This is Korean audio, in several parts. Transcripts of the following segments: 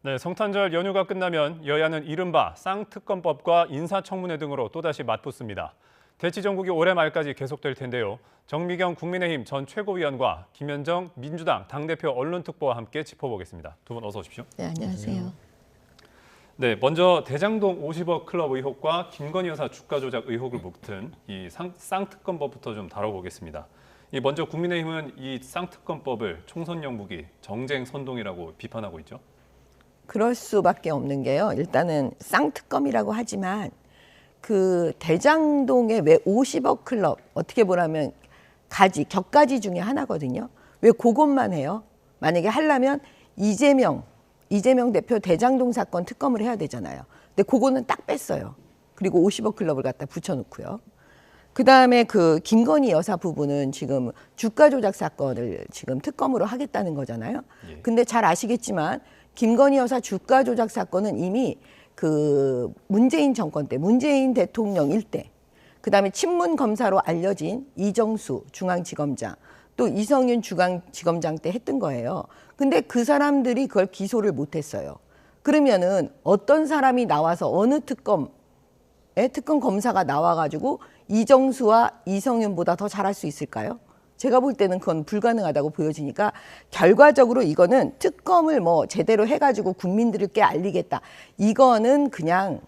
네, 성탄절 연휴가 끝나면 여야는 이른바 쌍특검법과 인사청문회 등으로 또다시 맞붙습니다. 대치 전국이 올해 말까지 계속될 텐데요. 정미경 국민의힘 전 최고위원과 김현정 민주당 당대표 언론특보와 함께 짚어보겠습니다. 두 분 어서 오십시오. 네, 안녕하세요. 네, 먼저 대장동 50억 클럽 의혹과 김건희 여사 주가 조작 의혹을 묶은 이 쌍특검법부터 좀 다뤄보겠습니다. 먼저 국민의힘은 이 쌍특검법을 총선 영국이 정쟁 선동이라고 비판하고 있죠. 그럴 수밖에 없는 게요. 일단은 쌍특검이라고 하지만 그 대장동의 왜 50억 클럽 어떻게 보라면 격가지 중에 하나거든요. 왜 그것만 해요? 만약에 하려면 이재명 대표 대장동 사건 특검을 해야 되잖아요. 근데 그거는 딱 뺐어요. 그리고 50억 클럽을 갖다 붙여놓고요. 그다음에 그 김건희 여사 부분은 지금 주가 조작 사건을 지금 특검으로 하겠다는 거잖아요. 근데 잘 아시겠지만 김건희 여사 주가 조작 사건은 이미 그 문재인 정권 때 문재인 대통령 일때 그다음에 친문 검사로 알려진 이정수 중앙지검장 또 이성윤 중앙지검장 때 했던 거예요. 근데 그 사람들이 그걸 기소를 못 했어요. 그러면은 어떤 사람이 나와서 어느 특검 검사가 나와가지고 이정수와 이성윤보다 더 잘할 수 있을까요? 제가 볼 때는 그건 불가능하다고 보여지니까 결과적으로 이거는 특검을 뭐 제대로 해가지고 국민들께 알리겠다. 이거는 그냥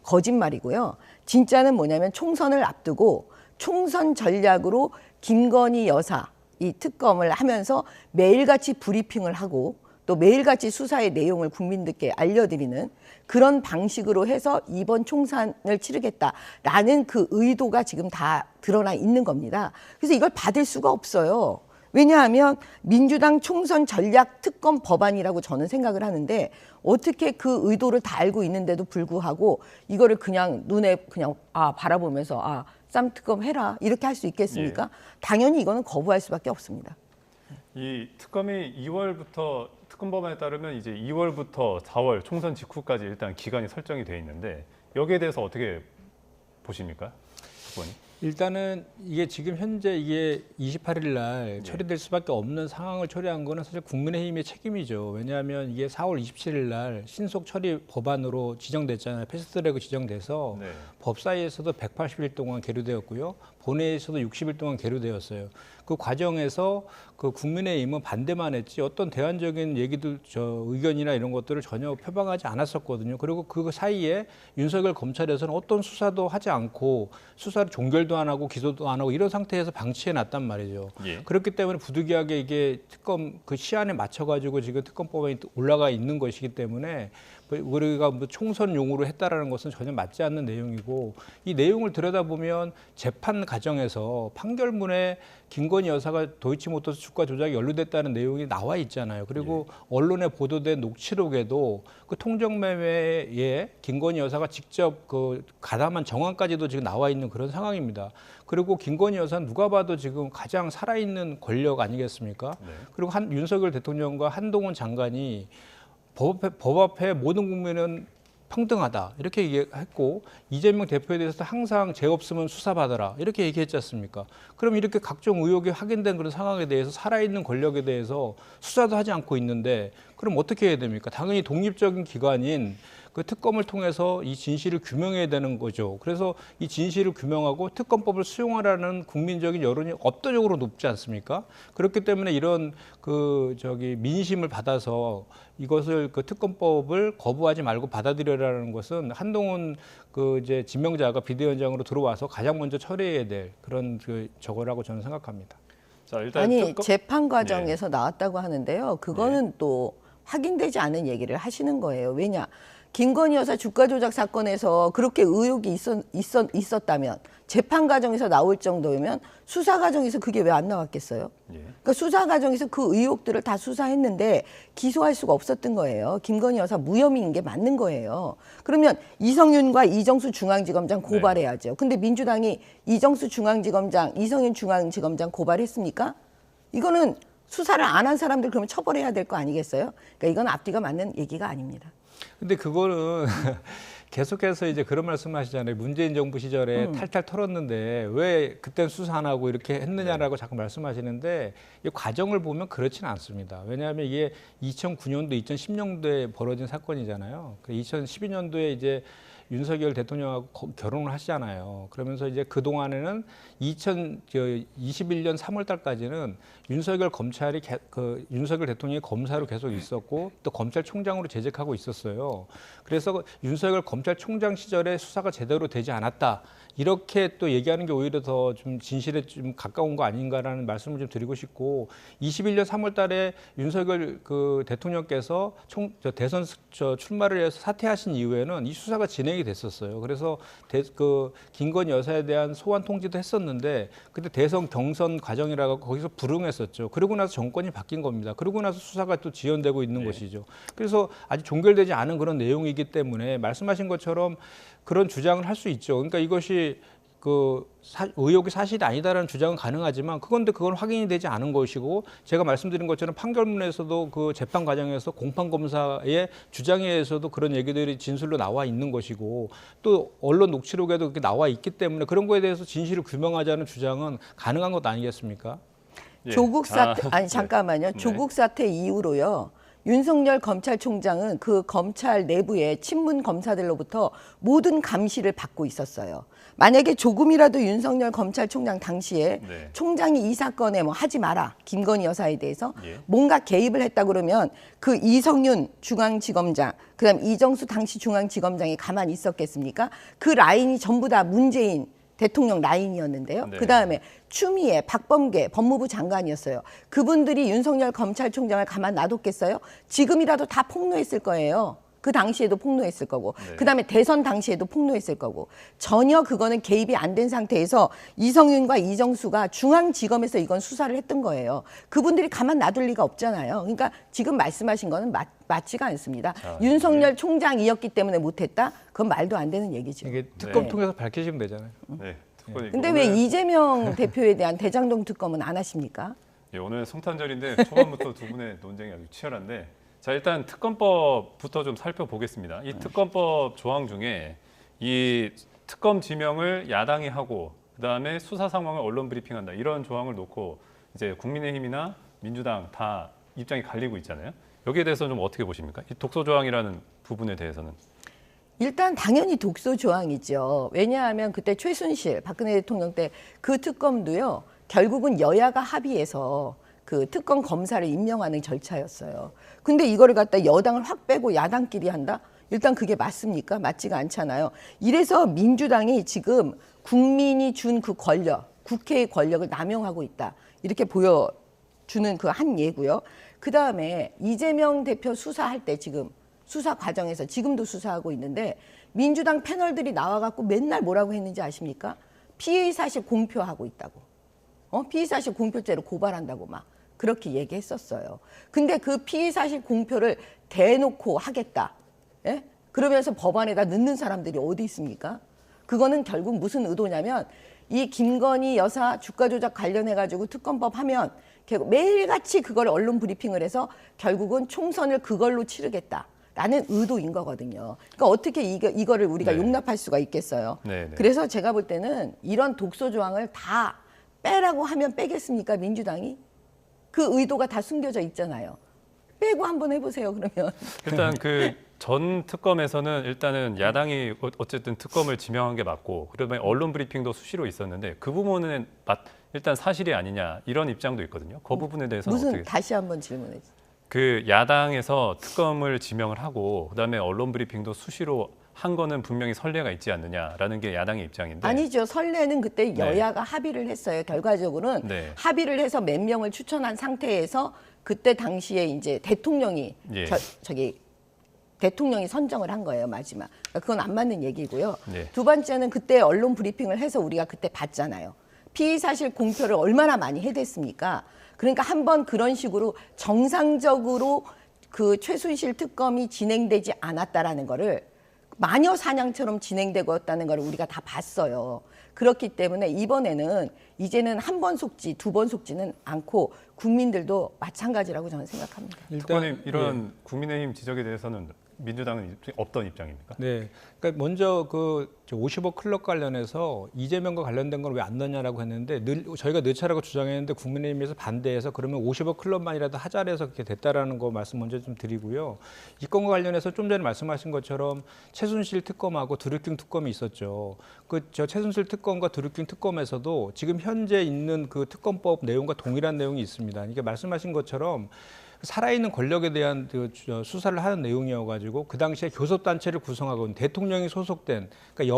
거짓말이고요. 진짜는 뭐냐면 총선을 앞두고 총선 전략으로 김건희 여사 이 특검을 하면서 매일같이 브리핑을 하고 또 매일같이 수사의 내용을 국민들께 알려드리는 그런 방식으로 해서 이번 총선을 치르겠다라는 그 의도가 지금 다 드러나 있는 겁니다. 그래서 이걸 받을 수가 없어요. 왜냐하면 민주당 총선 전략 특검 법안이라고 저는 생각을 하는데 어떻게 그 의도를 다 알고 있는데도 불구하고 이거를 그냥 눈에 그냥 바라보면서 쌍특검 해라 이렇게 할 수 있겠습니까? 예. 당연히 이거는 거부할 수밖에 없습니다. 이 특검이 특검 법안에 따르면 이제 2월부터 4월 총선 직후까지 일단 기간이 설정이 돼 있는데 여기에 대해서 어떻게 보십니까, 의원님? 일단은 이게 지금 현재 이게 28일 날 처리될 수밖에 없는 상황을 처리한 거는 사실 국민의힘의 책임이죠. 왜냐하면 이게 4월 27일 날 신속 처리 법안으로 지정됐잖아요. 패스트트랙으로 지정돼서 네. 법사위에서도 180일 동안 계류되었고요. 본회의에서도 60일 동안 계류되었어요. 그 과정에서 그 국민의힘은 반대만 했지 어떤 대안적인 얘기들, 의견이나 이런 것들을 전혀 표방하지 않았었거든요. 그리고 그 사이에 윤석열 검찰에서는 어떤 수사도 하지 않고 수사를 종결도 안 하고 기소도 안 하고 이런 상태에서 방치해 놨단 말이죠. 예. 그렇기 때문에 부득이하게 이게 특검 그 시한에 맞춰가지고 지금 특검법안이 올라가 있는 것이기 때문에 우리가 뭐 총선용으로 했다라는 것은 전혀 맞지 않는 내용이고 이 내용을 들여다보면 재판 과정에서 판결문에 김건희 여사가 도이치모터스 주가 조작이 연루됐다는 내용이 나와 있잖아요. 그리고 언론에 보도된 녹취록에도 그 통정매매에 김건희 여사가 직접 그 가담한 정황까지도 지금 나와 있는 그런 상황입니다. 그리고 김건희 여사는 누가 봐도 지금 가장 살아있는 권력 아니겠습니까? 네. 그리고 윤석열 대통령과 한동훈 장관이 법 앞에 모든 국민은 평등하다 이렇게 얘기했고 이재명 대표에 대해서 항상 죄 없으면 수사받아라 이렇게 얘기했지 않습니까? 그럼 이렇게 각종 의혹이 확인된 그런 상황에 대해서 살아있는 권력에 대해서 수사도 하지 않고 있는데 그럼 어떻게 해야 됩니까? 당연히 독립적인 기관인 그 특검을 통해서 이 진실을 규명해야 되는 거죠. 그래서 이 진실을 규명하고 특검법을 수용하라는 국민적인 여론이 압도적으로 높지 않습니까? 그렇기 때문에 이런 민심을 받아서 이것을 그 특검법을 거부하지 말고 받아들여라는 것은 한동훈 지명자가 비대위원장으로 들어와서 가장 먼저 처리해야 될 그런 저거라고 저는 생각합니다. 자, 일단 재판 과정에서 나왔다고 하는데요. 그거는 또 확인되지 않은 얘기를 하시는 거예요. 왜냐? 김건희 여사 주가 조작 사건에서 그렇게 의혹이 있었다면 재판 과정에서 나올 정도면 수사 과정에서 그게 왜 안 나왔겠어요? 그러니까 수사 과정에서 그 의혹들을 다 수사했는데 기소할 수가 없었던 거예요. 김건희 여사 무혐의인 게 맞는 거예요. 그러면 이성윤과 이정수 중앙지검장 고발해야죠. 근데 민주당이 이정수 중앙지검장, 이성윤 중앙지검장 고발했습니까? 이거는 수사를 안 한 사람들 그러면 처벌해야 될 거 아니겠어요? 그러니까 이건 앞뒤가 맞는 얘기가 아닙니다. 근데 그거는 계속해서 이제 그런 말씀하시잖아요. 문재인 정부 시절에 탈탈 털었는데 왜 그땐 수사 안 하고 이렇게 했느냐라고 자꾸 말씀하시는데 이 과정을 보면 그렇지는 않습니다. 왜냐하면 이게 2009년도, 2010년도에 벌어진 사건이잖아요. 2012년도에 이제 윤석열 대통령하고 결혼을 하시잖아요. 그러면서 이제 그 동안에는 2021년 3월달까지는 윤석열 검찰이 윤석열 대통령이 검사로 계속 있었고 또 검찰총장으로 재직하고 있었어요. 그래서 윤석열 검찰총장 시절에 수사가 제대로 되지 않았다. 이렇게 또 얘기하는 게 오히려 더 좀 진실에 좀 가까운 거 아닌가라는 말씀을 좀 드리고 싶고 21년 3월달에 윤석열 대통령께서 대선 출마를 해서 사퇴하신 이후에는 이 수사가 진행이 됐었어요. 그래서 김건희 여사에 대한 소환 통지도 했었는데 그때 대선 경선 과정이라고 거기서 불응했었죠. 그러고 나서 정권이 바뀐 겁니다. 그러고 나서 수사가 또 지연되고 있는 것이죠. 그래서 아직 종결되지 않은 그런 내용이기 때문에 말씀하신 것처럼 그런 주장을 할 수 있죠. 그러니까 이것이 의혹이 사실이 아니다라는 주장은 가능하지만 그건 확인이 되지 않은 것이고 제가 말씀드린 것처럼 판결문에서도 그 재판 과정에서 공판 검사의 주장에 의해서도 그런 얘기들이 진술로 나와 있는 것이고 또 언론 녹취록에도 그렇게 나와 있기 때문에 그런 거에 대해서 진실을 규명하자는 주장은 가능한 것 아니겠습니까? 예. 조국 사태 네. 잠깐만요. 네. 조국 사태 이후로요. 윤석열 검찰총장은 그 검찰 내부의 친문 검사들로부터 모든 감시를 받고 있었어요. 만약에 조금이라도 윤석열 검찰총장 당시에 네. 총장이 이 사건에 뭐 하지 마라, 김건희 여사에 대해서 예. 뭔가 개입을 했다 그러면 그 이성윤 중앙지검장, 그다음 이정수 당시 중앙지검장이 가만히 있었겠습니까? 그 라인이 전부 다 문재인 대통령 라인이었는데요. 네. 그다음에 추미애, 박범계 법무부 장관이었어요. 그분들이 윤석열 검찰총장을 가만 놔뒀겠어요? 지금이라도 다 폭로했을 거예요. 그 당시에도 폭로했을 거고. 네. 그다음에 대선 당시에도 폭로했을 거고. 전혀 그거는 개입이 안 된 상태에서 이성윤과 이정수가 중앙지검에서 이건 수사를 했던 거예요. 그분들이 가만 놔둘 리가 없잖아요. 그러니까 지금 말씀하신 거는 맞지가 않습니다. 윤석열 총장이었기 때문에 못했다? 그건 말도 안 되는 얘기죠. 이게 특검 네. 통해서 밝히시면 되잖아요. 네. 특검이 근데 오늘, 왜 이재명 대표에 대한 대장동 특검은 안 하십니까? 예, 오늘 성탄절인데 초반부터 두 분의 논쟁이 아주 치열한데 자 일단 특검법부터 좀 살펴보겠습니다. 이 특검법 조항 중에 이 특검 지명을 야당이 하고 그다음에 수사 상황을 언론 브리핑한다 이런 조항을 놓고 이제 국민의힘이나 민주당 다 입장이 갈리고 있잖아요. 여기에 대해서는 좀 어떻게 보십니까? 이 독소 조항이라는 부분에 대해서는. 일단 당연히 독소 조항이죠. 왜냐하면 그때 최순실 박근혜 대통령 때 그 특검도요. 결국은 여야가 합의해서 그 특검 검사를 임명하는 절차였어요. 근데 이거를 갖다 여당을 확 빼고 야당끼리 한다? 일단 그게 맞습니까? 맞지가 않잖아요. 이래서 민주당이 지금 국민이 준 그 권력, 국회의 권력을 남용하고 있다. 이렇게 보여주는 그 한 예고요. 그다음에 이재명 대표 수사할 때 지금 수사 과정에서 지금도 수사하고 있는데 민주당 패널들이 나와갖고 맨날 뭐라고 했는지 아십니까? 피의 사실 공표하고 있다고. 피의 사실 공표죄로 고발한다고 막 그렇게 얘기했었어요. 근데 그 피의 사실 공표를 대놓고 하겠다. 예? 그러면서 법안에다 넣는 사람들이 어디 있습니까? 그거는 결국 무슨 의도냐면 이 김건희 여사 주가 조작 관련해가지고 특검법 하면 결국 매일같이 그걸 언론 브리핑을 해서 결국은 총선을 그걸로 치르겠다. 라는 의도인 거거든요. 그러니까 어떻게 이거를 우리가 네. 용납할 수가 있겠어요. 네, 네. 그래서 제가 볼 때는 이런 독소 조항을 다 빼라고 하면 빼겠습니까, 민주당이? 그 의도가 다 숨겨져 있잖아요. 빼고 한번 해보세요, 그러면. 일단 그 전 특검에서는 일단은 야당이 어쨌든 특검을 지명한 게 맞고 그러면 언론 브리핑도 수시로 있었는데 그 부분은 일단 사실이 아니냐 이런 입장도 있거든요. 그 부분에 대해서는 무슨 어떻게 다시 한번 질문해 주세요. 그 야당에서 특검을 지명을 하고 그다음에 언론 브리핑도 수시로 한 거는 분명히 선례가 있지 않느냐라는 게 야당의 입장인데 아니죠. 선례는 그때 네. 여야가 합의를 했어요. 결과적으로는 네. 합의를 해서 몇 명을 추천한 상태에서 그때 당시에 이제 대통령이 예. 대통령이 선정을 한 거예요, 마지막. 그러니까 그건 안 맞는 얘기고요. 네. 두 번째는 그때 언론 브리핑을 해서 우리가 그때 봤잖아요. 피의 사실 공표를 얼마나 많이 해댔습니까? 그러니까 한번 그런 식으로 정상적으로 그 최순실 특검이 진행되지 않았다라는 거를 마녀 사냥처럼 진행되고 있다는 걸 우리가 다 봤어요. 그렇기 때문에 이번에는 이제는 한 번 속지, 두 번 속지는 않고 국민들도 마찬가지라고 저는 생각합니다. 특보님 이런 국민의힘 지적에 대해서는 민주당은 어떤 입장입니까? 네, 그러니까 먼저 그 50억 클럽 관련해서 이재명과 관련된 건 왜 안 넣냐라고 했는데 저희가 넣자라고 주장했는데 국민의힘에서 반대해서 그러면 50억 클럽만이라도 하자래서 그렇게 됐다라는 거 말씀 먼저 좀 드리고요. 이 건과 관련해서 좀 전에 말씀하신 것처럼 최순실 특검하고 드루킹 특검이 있었죠. 그 최순실 특검과 드루킹 특검에서도 지금 현재 있는 그 특검법 내용과 동일한 내용이 있습니다. 이게 말씀하신 것처럼 살아있는 권력에 대한 그 수사를 하는 내용이어가지고 그 당시에 교섭단체를 구성하고 대통령이 소속된 그러니까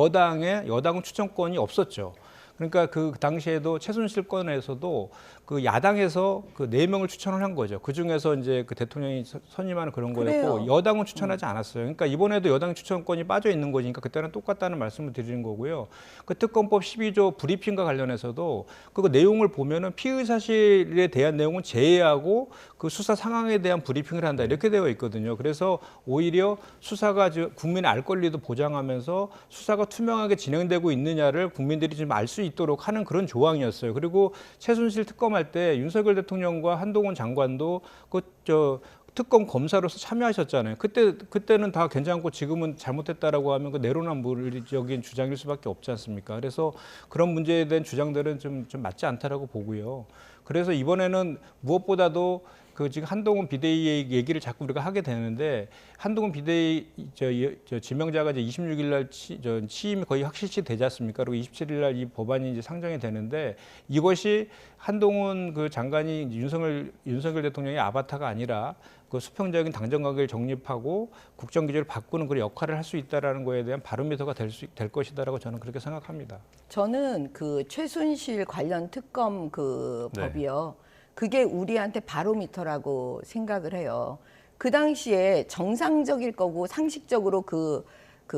여당은 추천권이 없었죠. 그러니까 그 당시에도 최순실 건에서도 그 야당에서 그 4명을 추천을 한 거죠. 그 중에서 이제 그 대통령이 선임하는 그런 거였고 그래요. 여당은 추천하지 않았어요. 그러니까 이번에도 여당 추천권이 빠져 있는 거니까 그때는 똑같다는 말씀을 드리는 거고요. 그 특검법 12조 브리핑과 관련해서도 그 내용을 보면은 피의 사실에 대한 내용은 제외하고 그 수사 상황에 대한 브리핑을 한다 이렇게 되어 있거든요. 그래서 오히려 수사가 국민의 알 권리도 보장하면서 수사가 투명하게 진행되고 있느냐를 국민들이 좀 알 수 있도록 하는 그런 조항이었어요. 그리고 최순실 특검할 때 윤석열 대통령과 한동훈 장관도 특검 검사로서 참여하셨잖아요. 그때는 다 괜찮고 지금은 잘못했다라고 하면 그 내로남불적인 주장일 수밖에 없지 않습니까? 그래서 그런 문제에 대한 주장들은 좀 맞지 않다라고 보고요. 그래서 이번에는 무엇보다도 그 지금 한동훈 비대위 얘기를 자꾸 우리가 하게 되는데 한동훈 비대위 지명자가 이제 26일 날 취임이 거의 확실시 되지 않습니까? 그리고 27일 날 이 법안이 이제 상정이 되는데 이것이 한동훈 그 장관이 윤석열 대통령의 아바타가 아니라 그 수평적인 당정 관계를 정립하고 국정 기조를 바꾸는 그런 역할을 할 수 있다라는 거에 대한 바로미터가 될 것이다라고 저는 그렇게 생각합니다. 저는 그 최순실 관련 특검 그 네. 법이요. 그게 우리한테 바로미터라고 생각을 해요. 그 당시에 정상적일 거고 상식적으로 그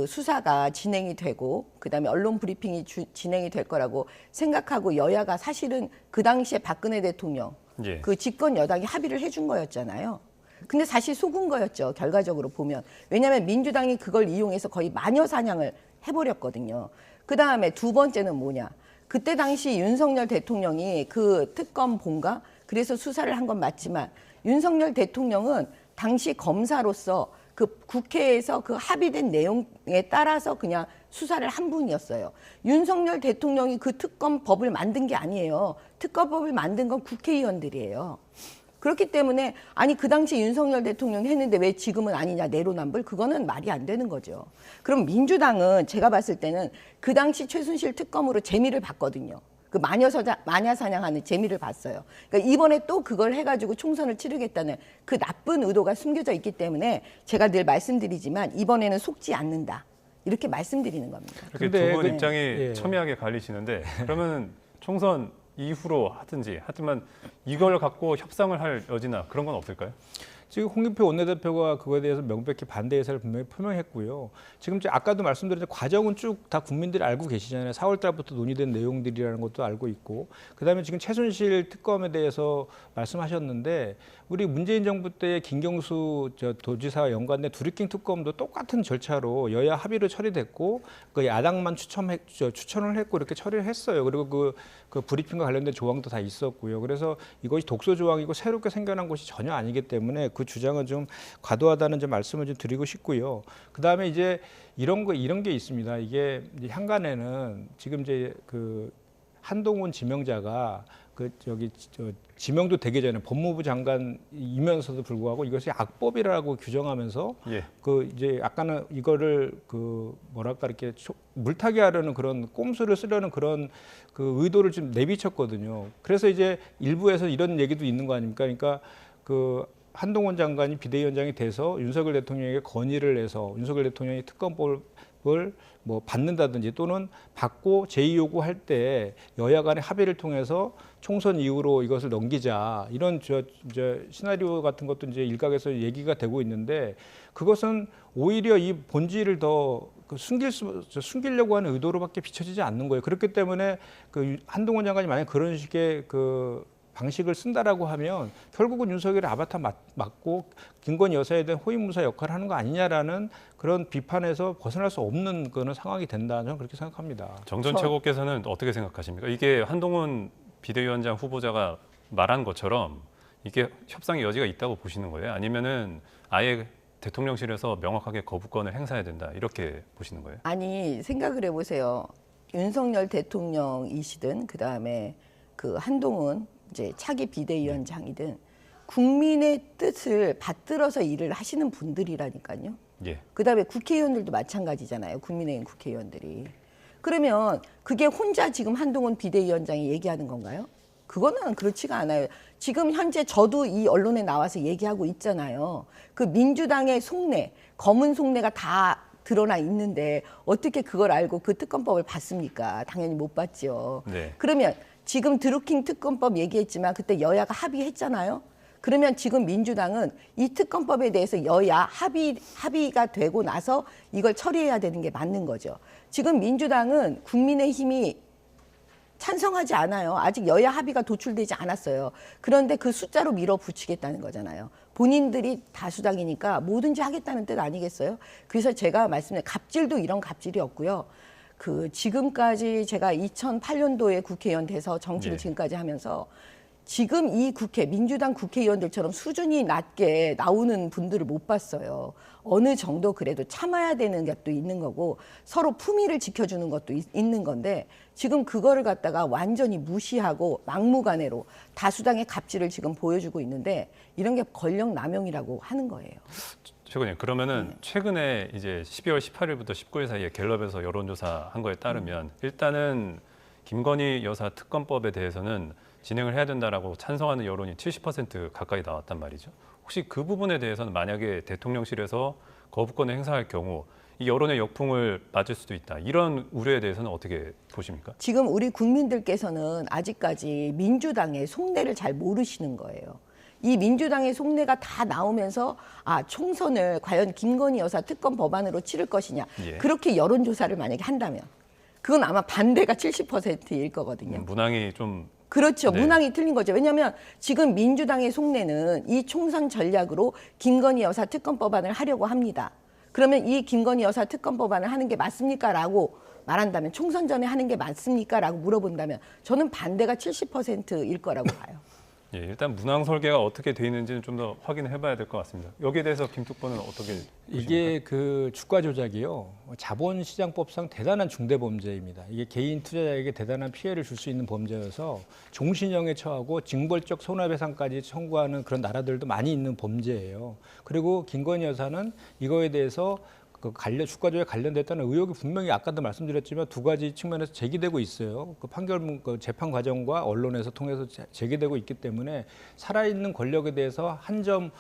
수사가 진행이 되고 그다음에 언론 브리핑이 진행이 될 거라고 생각하고 여야가 사실은 그 당시에 박근혜 대통령 예. 그 집권 여당이 합의를 해준 거였잖아요. 근데 사실 속은 거였죠. 결과적으로 보면. 왜냐하면 민주당이 그걸 이용해서 거의 마녀 사냥을 해버렸거든요. 그다음에 두 번째는 뭐냐. 그때 당시 윤석열 대통령이 그 특검 본가 그래서 수사를 한 건 맞지만 윤석열 대통령은 당시 검사로서 그 국회에서 그 합의된 내용에 따라서 그냥 수사를 한 분이었어요. 윤석열 대통령이 그 특검법을 만든 게 아니에요. 특검법을 만든 건 국회의원들이에요. 그렇기 때문에 아니 그 당시 윤석열 대통령이 했는데 왜 지금은 아니냐 내로남불 그거는 말이 안 되는 거죠. 그럼 민주당은 제가 봤을 때는 그 당시 최순실 특검으로 재미를 봤거든요. 그 마녀 사냥하는 재미를 봤어요. 그러니까 이번에 또 그걸 해가지고 총선을 치르겠다는 그 나쁜 의도가 숨겨져 있기 때문에 제가 늘 말씀드리지만 이번에는 속지 않는다. 이렇게 말씀드리는 겁니다. 이렇게 근데 두 분 그- 입장이 예. 첨예하게 갈리시는데 그러면 총선 이후로 하든지 하지만 이걸 갖고 협상을 할 여지나 그런 건 없을까요? 지금 홍준표 원내대표가 그거에 대해서 명백히 반대 의사를 분명히 표명했고요. 지금 아까도 말씀드린 과정은 쭉 다 국민들이 알고 계시잖아요. 4월 달부터 논의된 내용들이라는 것도 알고 있고 그다음에 지금 최순실 특검에 대해서 말씀하셨는데 우리 문재인 정부 때 김경수 도지사와 연관된 드루킹 특검도 똑같은 절차로 여야 합의로 처리됐고 그 야당만 추천을 했고 이렇게 처리를 했어요. 그리고 그 브리핑과 관련된 조항도 다 있었고요. 그래서 이것이 독소 조항이고 새롭게 생겨난 것이 전혀 아니기 때문에 그 주장은 좀 과도하다는 점 말씀을 좀 드리고 싶고요. 그다음에 이제 이런 게 있습니다. 이게 이제 향간에는 지금 이제 그 한동훈 지명자가 지명도 되기 전에 법무부 장관이면서도 불구하고 이것이 악법이라고 규정하면서 예. 이제 아까는 이거를 이렇게 물타기 하려는 그런 꼼수를 쓰려는 그런 그 의도를 좀 내비쳤거든요. 그래서 이제 일부에서 이런 얘기도 있는 거 아닙니까? 그러니까 한동훈 장관이 비대위원장이 돼서 윤석열 대통령에게 건의를 해서 윤석열 대통령이 특검법을 받는다든지 또는 받고 제의 요구할 때 여야 간의 합의를 통해서 총선 이후로 이것을 넘기자 이런 시나리오 같은 것도 이제 일각에서 얘기가 되고 있는데 그것은 오히려 이 본질을 더 숨기려고 하는 의도로밖에 비춰지지 않는 거예요. 그렇기 때문에 한동훈 장관이 만약 그런 식의 방식을 쓴다라고 하면 결국은 윤석열의 아바타 맞고 김건희 여사에 대한 호위무사 역할을 하는 거 아니냐라는 그런 비판에서 벗어날 수 없는 그런 상황이 된다. 저는 그렇게 생각합니다. 정 전 최고께서는 어떻게 생각하십니까? 이게 한동훈 비대위원장 후보자가 말한 것처럼 이게 협상의 여지가 있다고 보시는 거예요? 아니면은 아예 대통령실에서 명확하게 거부권을 행사해야 된다 이렇게 보시는 거예요? 아니 생각을 해보세요. 윤석열 대통령이시든 그 다음에 그 한동훈 이제 차기 비대위원장이든 국민의 뜻을 받들어서 일을 하시는 분들이라니까요. 예. 그 다음에 국회의원들도 마찬가지잖아요. 국민의힘 국회의원들이. 그러면 그게 혼자 지금 한동훈 비대위원장이 얘기하는 건가요? 그거는 그렇지가 않아요. 지금 현재 저도 이 언론에 나와서 얘기하고 있잖아요. 그 민주당의 속내, 검은 속내가 다 드러나 있는데 어떻게 그걸 알고 그 특검법을 봤습니까? 당연히 못 봤죠. 네. 그러면 지금 드루킹 특검법 얘기했지만 그때 여야가 합의했잖아요. 그러면 지금 민주당은 이 특검법에 대해서 여야 합의가 되고 나서 이걸 처리해야 되는 게 맞는 거죠. 지금 민주당은 국민의힘이 찬성하지 않아요. 아직 여야 합의가 도출되지 않았어요. 그런데 그 숫자로 밀어붙이겠다는 거잖아요. 본인들이 다수당이니까 뭐든지 하겠다는 뜻 아니겠어요? 그래서 제가 말씀드린 갑질도 이런 갑질이었고요. 그 지금까지 제가 2008년도에 국회의원 돼서 정치를 예. 지금까지 하면서 지금 이 국회 민주당 국회의원들처럼 수준이 낮게 나오는 분들을 못 봤어요. 어느 정도 그래도 참아야 되는 것도 있는 거고 서로 품위를 지켜주는 것도 있는 건데 지금 그거를 갖다가 완전히 무시하고 막무가내로 다수당의 갑질을 지금 보여주고 있는데 이런 게 권력 남용이라고 하는 거예요. 최근에 그러면은 최근에 이제 12월 18일부터 19일 사이에 갤럽에서 여론조사 한 거에 따르면 일단은 김건희 여사 특검법에 대해서는 진행을 해야 된다라고 찬성하는 여론이 70% 가까이 나왔단 말이죠. 혹시 그 부분에 대해서는 만약에 대통령실에서 거부권을 행사할 경우 이 여론의 역풍을 맞을 수도 있다. 이런 우려에 대해서는 어떻게 보십니까? 지금 우리 국민들께서는 아직까지 민주당의 속내를 잘 모르시는 거예요. 이 민주당의 속내가 다 나오면서 아 총선을 과연 김건희 여사 특검 법안으로 치를 것이냐. 예. 그렇게 여론조사를 만약에 한다면 그건 아마 반대가 70%일 거거든요. 문항이 좀 그렇죠. 네. 문항이 틀린 거죠. 왜냐하면 지금 민주당의 속내는 이 총선 전략으로 김건희 여사 특검 법안을 하려고 합니다. 그러면 이 김건희 여사 특검 법안을 하는 게 맞습니까? 라고 말한다면 총선 전에 하는 게 맞습니까? 라고 물어본다면 저는 반대가 70%일 거라고 봐요. 예, 일단 문항 설계가 어떻게 돼 있는지는 좀 더 확인해 봐야 될 것 같습니다. 여기에 대해서 김특보는 어떻게 이게 그 주가 조작이요. 자본시장법상 대단한 중대 범죄입니다. 이게 개인 투자자에게 대단한 피해를 줄 수 있는 범죄여서 종신형에 처하고 징벌적 손해배상까지 청구하는 그런 나라들도 많이 있는 범죄예요. 그리고 김건희 여사는 이거에 대해서 그 주가 조작에 관련됐다는 의혹이 분명히 아까도 말씀드렸지만 두 가지 측면에서 제기되고 있어요. 그 판결문, 그 재판 과정과 언론에서 통해서 제기되고 있기 때문에 살아있는 권력에 대해서 한 점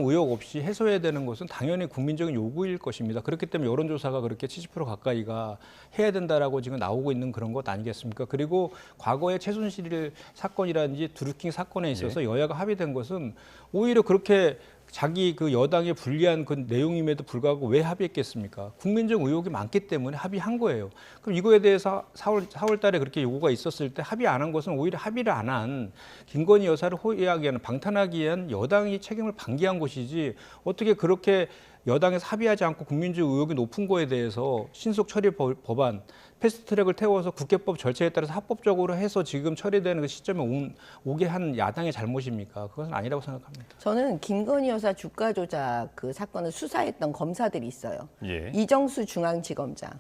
의혹 없이 해소해야 되는 것은 당연히 국민적인 요구일 것입니다. 그렇기 때문에 여론조사가 그렇게 70% 가까이가 해야 된다라고 지금 나오고 있는 그런 것 아니겠습니까? 그리고 과거의 최순실 사건이라든지 드루킹 사건에 있어서 여야가 합의된 것은 오히려 그렇게 자기 그 여당에 불리한 그 내용임에도 불구하고 왜 합의했겠습니까? 국민적 의혹이 많기 때문에 합의한 거예요. 그럼 이거에 대해서 4월 달에 그렇게 요구가 있었을 때 합의 안 한 것은 오히려 합의를 안 한 김건희 여사를 호위하기 위한 방탄하기 위한 여당이 책임을 방기한 것이지 어떻게 그렇게 여당에서 합의하지 않고 국민적 의혹이 높은 거에 대해서 신속 처리 법안 패스트트랙을 태워서 국회법 절차에 따라서 합법적으로 해서 지금 처리되는 그 시점에 오게 한 야당의 잘못입니까? 그것은 아니라고 생각합니다. 저는 김건희 여사 주가 조작 그 사건을 수사했던 검사들이 있어요. 예. 이정수 중앙지검장.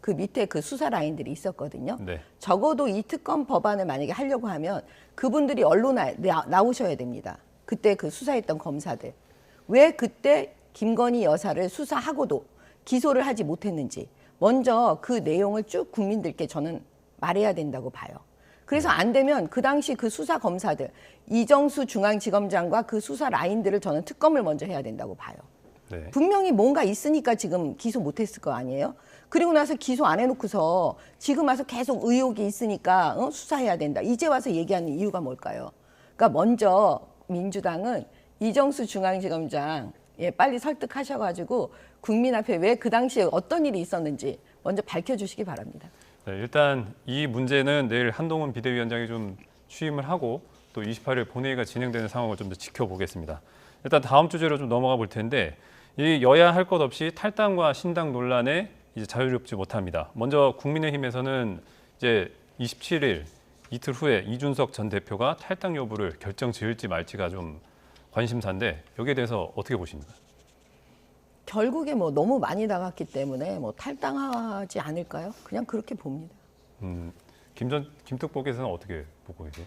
그 밑에 그 수사 라인들이 있었거든요. 네. 적어도 이 특검 법안을 만약에 하려고 하면 그분들이 언론에 나오셔야 됩니다. 그때 그 수사했던 검사들. 왜 그때 김건희 여사를 수사하고도 기소를 하지 못했는지 먼저 그 내용을 쭉 국민들께 저는 말해야 된다고 봐요. 그래서 안 되면 그 당시 그 수사 검사들, 이정수 중앙지검장과 그 수사 라인들을 저는 특검을 먼저 해야 된다고 봐요. 네. 분명히 뭔가 있으니까 지금 기소 못했을 거 아니에요? 그리고 나서 기소 안 해놓고서 지금 와서 계속 의혹이 있으니까 수사해야 된다. 이제 와서 얘기하는 이유가 뭘까요? 그러니까 먼저 민주당은 이정수 중앙지검장 빨리 설득하셔가지고 국민 앞에 왜 그 당시에 어떤 일이 있었는지 먼저 밝혀주시기 바랍니다. 네, 일단 이 문제는 내일 한동훈 비대위원장이 좀 취임을 하고 또 28일 본회의가 진행되는 상황을 좀 더 지켜보겠습니다. 일단 다음 주제로 좀 넘어가 볼 텐데 이 여야 할 것 없이 탈당과 신당 논란에 이제 자유롭지 못합니다. 먼저 국민의힘에서는 이제 27일 이틀 후에 이준석 전 대표가 탈당 여부를 결정 지을지 말지가 좀 관심사인데 여기에 대해서 어떻게 보십니까? 결국에 뭐 너무 많이 나갔기 때문에 뭐 탈당하지 않을까요? 그냥 그렇게 봅니다. 김특보께서는 어떻게 보고 계세요?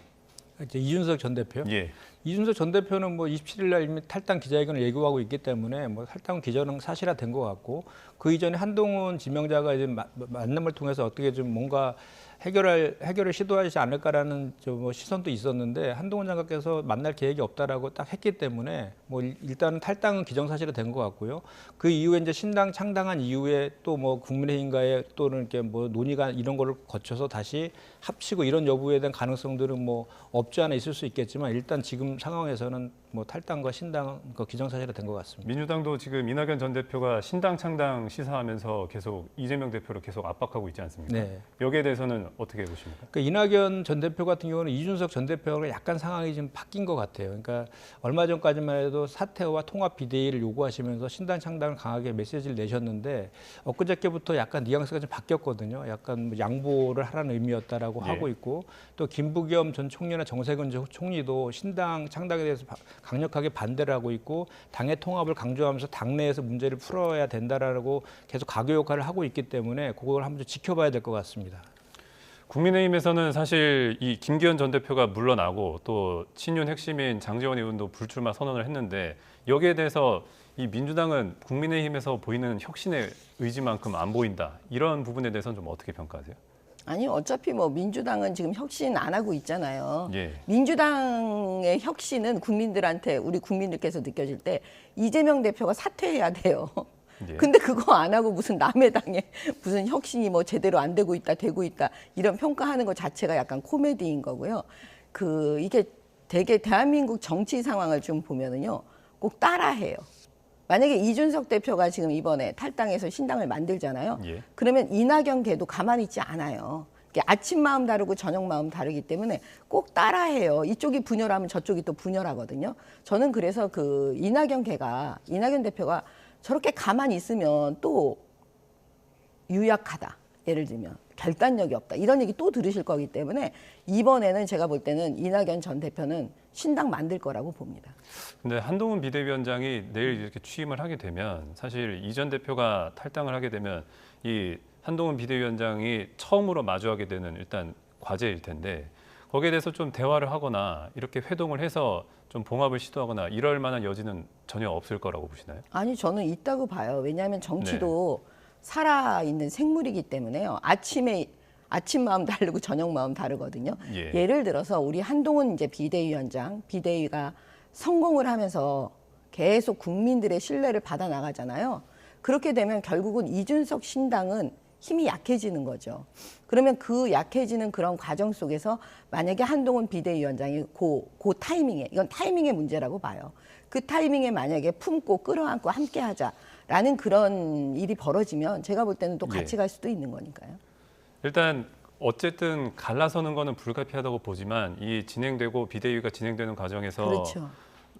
이제 이준석 전 대표요. 예. 이준석 전 대표는 뭐 27일 날 이미 탈당 기자회견을 예고하고 있기 때문에 뭐 탈당 기전은 사실화된 것 같고 그 이전에 한동훈 지명자가 이제 만남을 통해서 어떻게 좀 뭔가 해결을 시도하지 않을까라는 뭐 시선도 있었는데 한동훈 장관께서 만날 계획이 없다라고 딱 했기 때문에 뭐 일단은 탈당은 기정사실화된 것 같고요. 그 이후에 이제 신당 창당한 이후에 또 뭐 국민의힘과의 또는 이렇게 뭐 논의가 이런 거를 거쳐서 다시 합치고 이런 여부에 대한 가능성들은 뭐 없지 않아 있을 수 있겠지만 일단 지금 상황에서는 뭐 탈당과 신당 그 기정사실화된 것 같습니다. 민주당도 지금 이낙연 전 대표가 신당 창당 시사하면서 계속 이재명 대표를 계속 압박하고 있지 않습니까? 네. 여기에 대해서는 어떻게 보십니까? 그 이낙연 전 대표 같은 경우는 이준석 전 대표가 약간 상황이 좀 바뀐 것 같아요. 그러니까 얼마 전까지만 해도 사퇴와 통합 비대위를 요구하시면서 신당 창당을 강하게 메시지를 내셨는데 엊그저께부터 약간 뉘앙스가 좀 바뀌었거든요. 약간 뭐 양보를 하라는 의미였다라고 예. 하고 있고 또 김부겸 전 총리나 정세균 전 총리도 신당 창당에 대해서 강력하게 반대를 하고 있고 당의 통합을 강조하면서 당내에서 문제를 풀어야 된다라고 계속 가교 역할을 하고 있기 때문에 그걸 한번 좀 지켜봐야 될 것 같습니다. 국민의힘에서는 사실 이 김기현 전 대표가 물러나고 또 친윤 핵심인 장제원 의원도 불출마 선언을 했는데 여기에 대해서 이 민주당은 국민의힘에서 보이는 혁신의 의지만큼 안 보인다. 이런 부분에 대해서는 좀 어떻게 평가하세요? 아니 어차피 뭐 민주당은 지금 혁신 안 하고 있잖아요. 예. 민주당의 혁신은 국민들한테 우리 국민들께서 느껴질 때 이재명 대표가 사퇴해야 돼요. 예. 근데 그거 안 하고 무슨 남의 당에 무슨 혁신이 뭐 제대로 안 되고 있다, 되고 있다 이런 평가하는 것 자체가 약간 코미디인 거고요. 이게 되게 대한민국 정치 상황을 좀 보면은요, 꼭 따라해요. 만약에 이준석 대표가 지금 이번에 탈당해서 신당을 만들잖아요. 예. 그러면 이낙연 걔도 가만히 있지 않아요. 이게 아침 마음 다르고 저녁 마음 다르기 때문에 꼭 따라해요. 이쪽이 분열하면 저쪽이 또 분열하거든요. 저는 그래서 이낙연 대표가 저렇게 가만히 있으면 또 유약하다. 예를 들면 결단력이 없다. 이런 얘기 또 들으실 거기 때문에 이번에는 제가 볼 때는 이낙연 전 대표는 신당 만들 거라고 봅니다. 근데 한동훈 비대위원장이 내일 이렇게 취임을 하게 되면 사실 이 전 대표가 탈당을 하게 되면 이 한동훈 비대위원장이 처음으로 마주하게 되는 일단 과제일 텐데 거기에 대해서 좀 대화를 하거나 이렇게 회동을 해서 좀 봉합을 시도하거나 이럴 만한 여지는 전혀 없을 거라고 보시나요? 아니 저는 있다고 봐요. 왜냐하면 정치도 살아있는 생물이기 때문에요. 아침 마음 다르고 저녁 마음 다르거든요. 예. 예를 들어서 우리 한동훈 이제 비대위가 성공을 하면서 계속 국민들의 신뢰를 받아 나가잖아요. 그렇게 되면 결국은 이준석 신당은 힘이 약해지는 거죠. 그러면 그 약해지는 그런 과정 속에서 만약에 한동훈 비대위원장이 그 타이밍에, 이건 타이밍의 문제라고 봐요. 그 타이밍에 만약에 품고 끌어안고 함께 하자라는 그런 일이 벌어지면 제가 볼 때는 또 같이 갈 수도 있는 거니까요. 일단 어쨌든 갈라서는 거는 불가피하다고 보지만 이 진행되고 비대위가 진행되는 과정에서 그렇죠.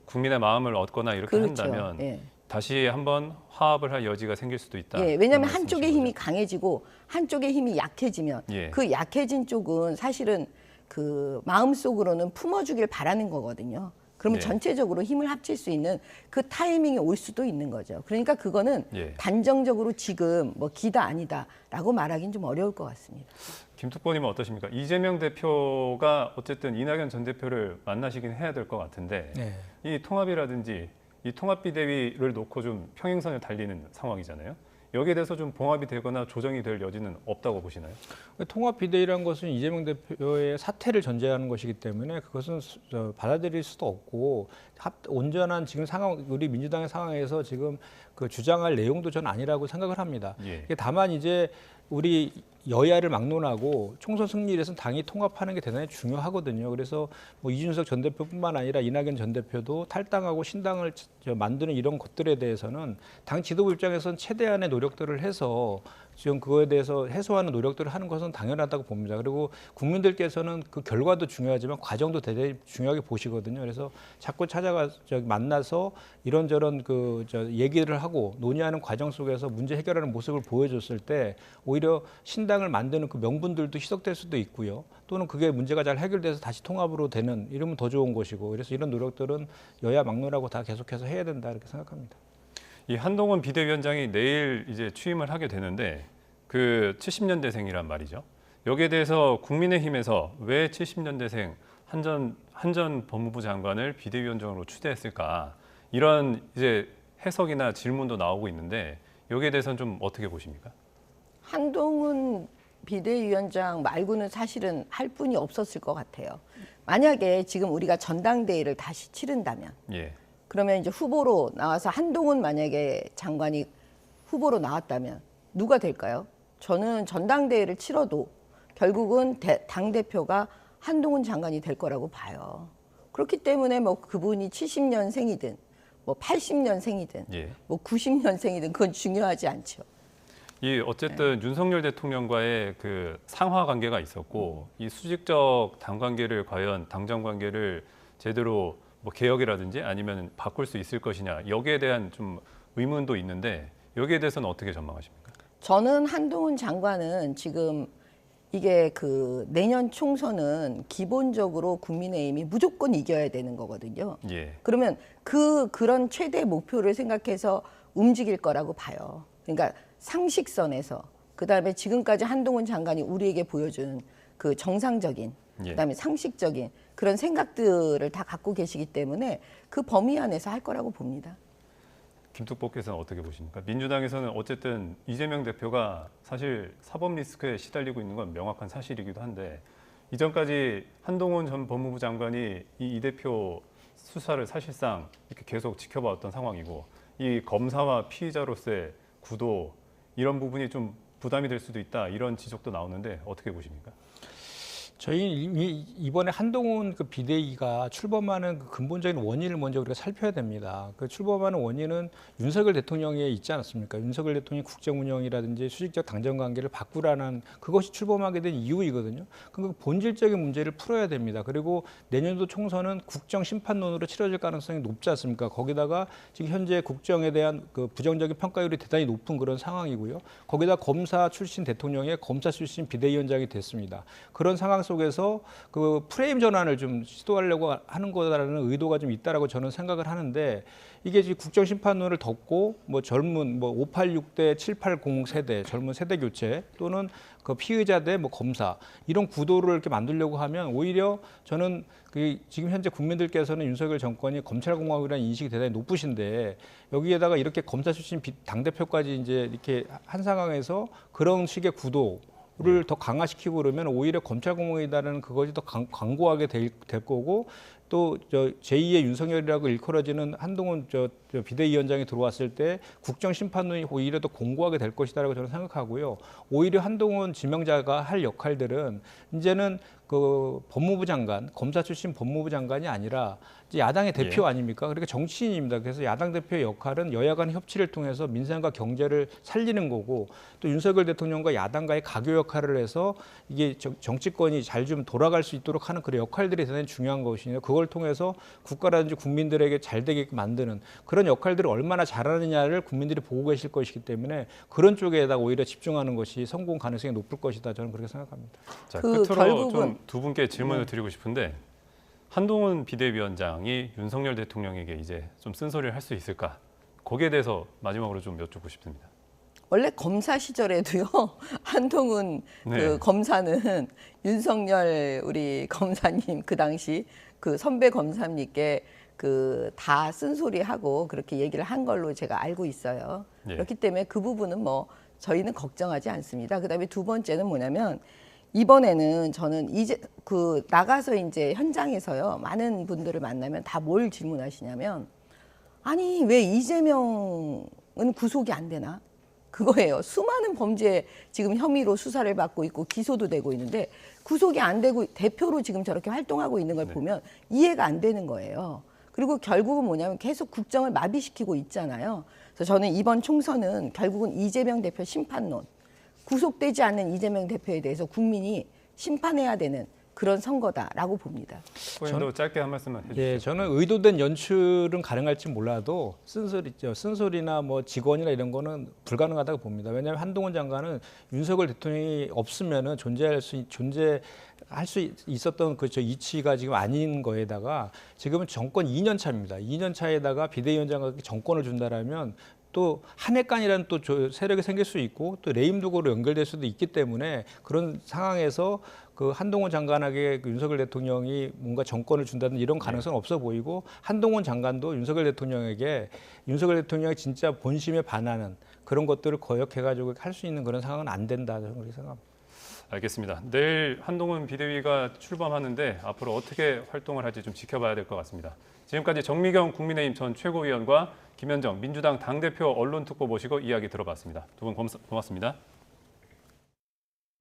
국민의 마음을 얻거나 이렇게 그렇죠. 한다면 예. 다시 한번 화합을 할 여지가 생길 수도 있다. 예, 왜냐하면 이 한쪽의 말씀이신 힘이 거죠? 강해지고 한쪽의 힘이 약해지면 예. 그 약해진 쪽은 사실은 마음속으로는 품어주길 바라는 거거든요. 그러면 예. 전체적으로 힘을 합칠 수 있는 그 타이밍이 올 수도 있는 거죠. 그러니까 그거는 예. 단정적으로 지금 뭐 기다 아니다라고 말하기는 좀 어려울 것 같습니다. 김특보님은 어떠십니까? 이재명 대표가 어쨌든 이낙연 전 대표를 만나시긴 해야 될 것 같은데 네. 이 통합이라든지 이 통합비대위를 놓고 좀 평행선을 달리는 상황이잖아요. 여기에 대해서 좀 봉합이 되거나 조정이 될 여지는 없다고 보시나요? 통합 비대위라는 것은 이재명 대표의 사퇴를 전제하는 것이기 때문에 그것은 받아들일 수도 없고 온전한 지금 상황 우리 민주당의 상황에서 지금 그 주장할 내용도 저는 아니라고 생각을 합니다. 예. 다만 이제 우리 여야를 막론하고 총선 승리를 위해서는 당이 통합하는 게 대단히 중요하거든요. 그래서 뭐 이준석 전 대표뿐만 아니라 이낙연 전 대표도 탈당하고 신당을 만드는 이런 것들에 대해서는 당 지도부 입장에서는 최대한의 노력들을 해서 지금 그거에 대해서 해소하는 노력들을 하는 것은 당연하다고 봅니다. 그리고 국민들께서는 그 결과도 중요하지만 과정도 대단히 중요하게 보시거든요. 그래서 자꾸 만나서 이런저런 얘기를 하고 논의하는 과정 속에서 문제 해결하는 모습을 보여줬을 때 오히려 신당을 만드는 그 명분들도 희석될 수도 있고요. 또는 그게 문제가 잘 해결돼서 다시 통합으로 되는 이러면 더 좋은 것이고, 그래서 이런 노력들은 여야 막론하고 다 계속해서 해야 된다 이렇게 생각합니다. 이 한동훈 비대위원장이 내일 이제 취임을 하게 되는데 그 70년대생이란 말이죠. 여기에 대해서 국민의힘에서 왜 70년대생 한전 법무부 장관을 비대위원장으로 추대했을까? 이런 이제 해석이나 질문도 나오고 있는데 여기에 대해서는 좀 어떻게 보십니까? 한동훈 비대위원장 말고는 사실은 할 분이 없었을 것 같아요. 만약에 지금 우리가 전당대회를 다시 치른다면, 예. 그러면 이제 후보로 나와서 한동훈 만약에 장관이 후보로 나왔다면 누가 될까요? 저는 전당대회를 치러도 결국은 당대표가 한동훈 장관이 될 거라고 봐요. 그렇기 때문에 뭐 그분이 70년생이든 뭐 80년생이든 예. 뭐 90년생이든 그건 중요하지 않죠. 이 어쨌든 윤석열 대통령과의 그 상하 관계가 있었고 이 수직적 당 관계를 과연 당정 관계를 제대로 뭐 개혁이라든지 아니면 바꿀 수 있을 것이냐 여기에 대한 좀 의문도 있는데 여기에 대해서는 어떻게 전망하십니까? 저는 한동훈 장관은 지금 이게 그 내년 총선은 기본적으로 국민의힘이 무조건 이겨야 되는 거거든요. 예. 그러면 그런 최대 목표를 생각해서 움직일 거라고 봐요. 그러니까 상식선에서 그다음에 지금까지 한동훈 장관이 우리에게 보여준 그 정상적인 예. 그다음에 상식적인 그런 생각들을 다 갖고 계시기 때문에 그 범위 안에서 할 거라고 봅니다. 김특보께서는 어떻게 보십니까? 민주당에서는 어쨌든 이재명 대표가 사실 사법 리스크에 시달리고 있는 건 명확한 사실이기도 한데 이전까지 한동훈 전 법무부 장관이 이 대표 수사를 사실상 이렇게 계속 지켜봐왔던 상황이고 이 검사와 피의자로서의 구도 이런 부분이 좀 부담이 될 수도 있다 이런 지적도 나오는데 어떻게 보십니까? 저희 이번에 한동훈 그 비대위가 출범하는 그 근본적인 원인을 먼저 우리가 살펴야 됩니다. 그 출범하는 원인은 윤석열 대통령에 있지 않았습니까? 윤석열 대통령이 국정 운영이라든지 수직적 당정 관계를 바꾸라는 그것이 출범하게 된 이유이거든요. 그 본질적인 문제를 풀어야 됩니다. 그리고 내년도 총선은 국정 심판론으로 치러질 가능성이 높지 않습니까? 거기다가 지금 현재 국정에 대한 그 부정적인 평가율이 대단히 높은 그런 상황이고요. 거기다 검사 출신 대통령의 검사 출신 비대위원장이 됐습니다. 그런 상황 속에서 그 프레임 전환을 좀 시도하려고 하는 거라는 의도가 좀 있다라고 저는 생각을 하는데 이게 지금 국정심판론을 덮고 뭐 젊은 뭐 586대 780 세대 젊은 세대 교체 또는 그 피의자 대 뭐 검사 이런 구도를 이렇게 만들려고 하면 오히려 저는 그 지금 현재 국민들께서는 윤석열 정권이 검찰공화국이라는 인식이 대단히 높으신데 여기에다가 이렇게 검사 출신 당대표까지 이제 이렇게 한 상황에서 그런 식의 구도 를 더 강화시키고 그러면 오히려 검찰공화국이라는 그것이 더 강고하게 될 거고 또 제2의 윤석열이라고 일컬어지는 한동훈 비대위원장이 들어왔을 때 국정심판론이 오히려 더 공고하게 될 것이다라고 저는 생각하고요. 오히려 한동훈 지명자가 할 역할들은 이제는 그 법무부 장관, 검사 출신 법무부 장관이 아니라 이제 야당의 대표 아닙니까? 그러니까 정치인입니다. 그래서 야당 대표의 역할은 여야 간 협치를 통해서 민생과 경제를 살리는 거고 또 윤석열 대통령과 야당과의 가교 역할을 해서 이게 정치권이 잘 좀 돌아갈 수 있도록 하는 그런 역할들이 대단히 중요한 것이냐. 그걸 통해서 국가라든지 국민들에게 잘 되게끔 만드는 그런 역할들을 얼마나 잘하느냐를 국민들이 보고 계실 것이기 때문에 그런 쪽에다가 오히려 집중하는 것이 성공 가능성이 높을 것이다. 저는 그렇게 생각합니다. 자, 그 끝으로 결국은 좀 두 분께 질문을 드리고 싶은데 한동훈 비대위원장이 윤석열 대통령에게 이제 좀 쓴소리를 할 수 있을까? 거기에 대해서 마지막으로 좀 여쭙고 싶습니다. 원래 검사 시절에도요 한동훈 네. 그 검사는 윤석열 우리 검사님 그 당시 그 선배 검사님께 그 다 쓴소리하고 그렇게 얘기를 한 걸로 제가 알고 있어요. 예. 그렇기 때문에 그 부분은 뭐 저희는 걱정하지 않습니다. 그다음에 두 번째는 뭐냐면 이번에는 저는 이제 그 나가서 이제 현장에서요 많은 분들을 만나면 다 뭘 질문하시냐면 아니 왜 이재명은 구속이 안 되나? 그거예요. 수많은 범죄 지금 혐의로 수사를 받고 있고 기소도 되고 있는데 구속이 안 되고 대표로 지금 저렇게 활동하고 있는 걸 보면 이해가 안 되는 거예요. 그리고 결국은 뭐냐면 계속 국정을 마비시키고 있잖아요. 그래서 저는 이번 총선은 결국은 이재명 대표 심판론 구속되지 않는 이재명 대표에 대해서 국민이 심판해야 되는 그런 선거다라고 봅니다. 후보님도 짧게 한 말씀만 해주시죠. 예, 저는 의도된 연출은 가능할지 몰라도 쓴소리나 뭐 직원이나 이런 거는 불가능하다고 봅니다. 왜냐하면 한동훈 장관은 윤석열 대통령이 없으면은 존재할 수 있었던 그 저 이치가 지금 아닌 거에다가 지금은 정권 2년 차입니다. 2년 차에다가 비대위원장과 정권을 준다라면 또 한해간이라는 또 세력이 생길 수 있고 또 레임독으로 연결될 수도 있기 때문에 그런 상황에서 그 한동훈 장관에게 그 윤석열 대통령이 뭔가 정권을 준다든 이런 가능성은 없어 보이고 한동훈 장관도 윤석열 대통령에게 윤석열 대통령이 진짜 본심에 반하는 그런 것들을 거역해가지고 할 수 있는 그런 상황은 안 된다 저는 그렇게 생각합니다. 알겠습니다. 내일 한동훈 비대위가 출범하는데 앞으로 어떻게 활동을 할지 좀 지켜봐야 될 것 같습니다. 지금까지 정미경 국민의힘 전 최고위원과 김현정 민주당 당대표 언론특보 모시고 이야기 들어봤습니다. 두 분 고맙습니다.